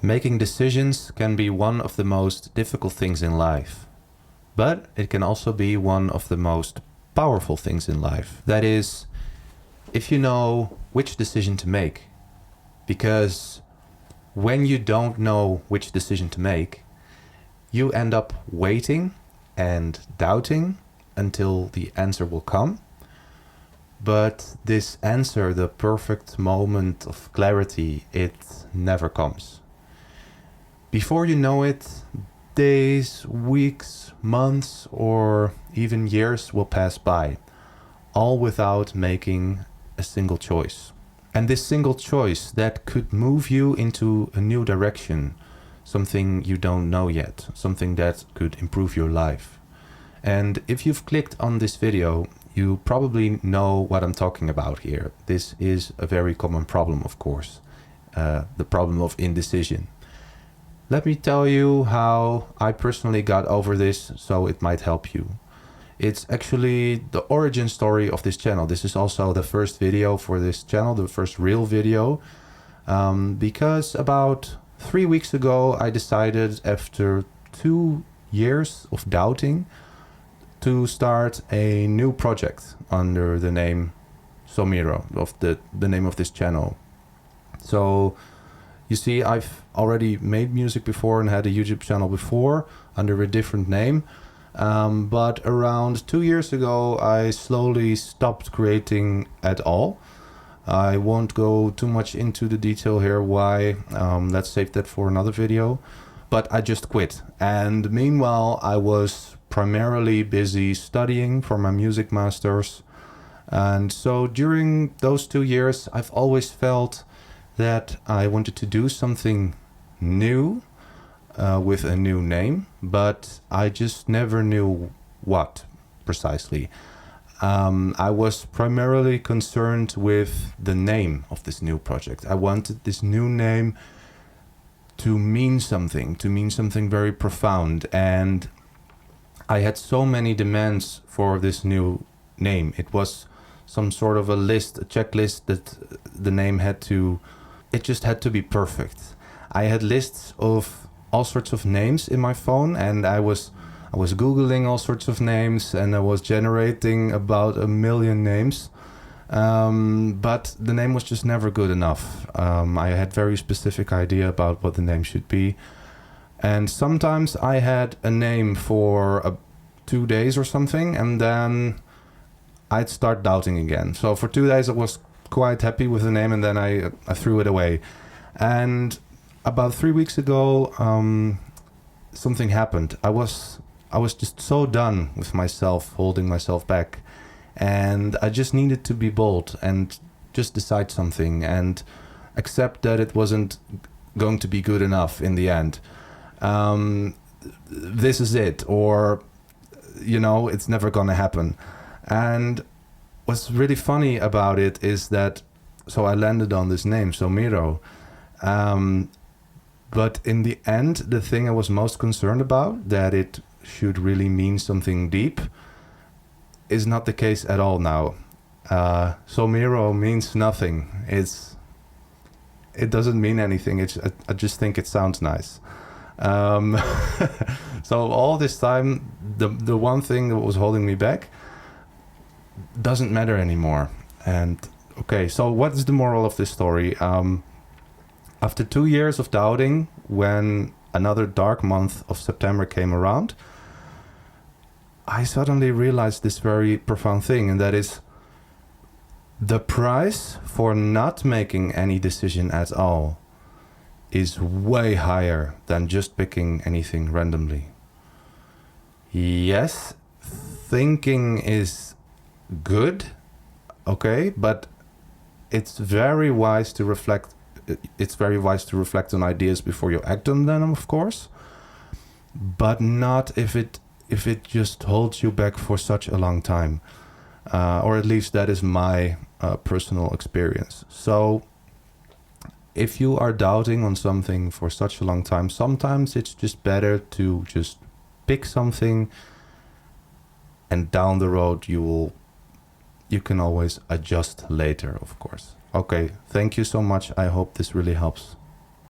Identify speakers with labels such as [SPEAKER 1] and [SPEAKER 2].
[SPEAKER 1] Making decisions can be one of the most difficult things in life, but it can also be one of the most powerful things in life. That is, if you know which decision to make. Because when you don't know which decision to make, you end up waiting and doubting until the answer will come. But this answer, the perfect moment of clarity, it never comes. Before you know it, days, weeks, months, or even years will pass by, all without making a single choice. And this single choice that could move you into a new direction, something you don't know yet, something that could improve your life. And if you've clicked on this video, you probably know what I'm talking about here. This is a very common problem, of course, the problem of indecision. Let me tell you how I personally got over this, so it might help you. It's actually the origin story of this channel. This is also the first video for this channel, the first real video, because about 3 weeks ago I decided, after 2 years of doubting, to start a new project under the name Somiro, of the name of this channel. So you see, I've already made music before and had a YouTube channel before under a different name. But around 2 years ago, I slowly stopped creating at all. I won't go too much into the detail here why. Let's save that for another video. But I just quit. And meanwhile, I was primarily busy studying for my music masters. And so during those 2 years, I've always felt that I wanted to do something new with a new name, but I just never knew what precisely. I was primarily concerned with the name of this new project. I wanted this new name to mean something very profound, and I had so many demands for this new name. It was some sort of a list, a checklist that the name had to, it just had to be perfect. I had lists of all sorts of names in my phone, and I was Googling all sorts of names, and I was generating about 1 million names. But the name was just never good enough. I had very specific idea about what the name should be. And sometimes I had a name for 2 days or something, and then I'd start doubting again. So for 2 days I was quite happy with the name, and then I threw it away. And about 3 weeks ago, something happened. I was just so done with myself, holding myself back, and I just needed to be bold and just decide something and accept that it wasn't going to be good enough in the end. This is it, or it's never gonna happen. And what's really funny about it is that, so I landed on this name, Somiro. But in the end, the thing I was most concerned about, that it should really mean something deep, is not the case at all now. Somiro means nothing. It doesn't mean anything. I just think it sounds nice. So all this time, the one thing that was holding me back doesn't matter anymore. And okay, so what is the moral of this story? After 2 years of doubting, when another dark month of September came around, I suddenly realized this very profound thing, and that is, the price for not making any decision at all is way higher than just picking anything randomly. Yes, thinking is good, okay, but it's very wise to reflect. It's very wise to reflect on ideas before you act on them, of course, but not if it just holds you back for such a long time, or at least that is my personal experience. So if you are doubting on something for such a long time, sometimes it's just better to just pick something, and down the road you can always adjust later, of course. Okay, thank you so much. I hope this really helps.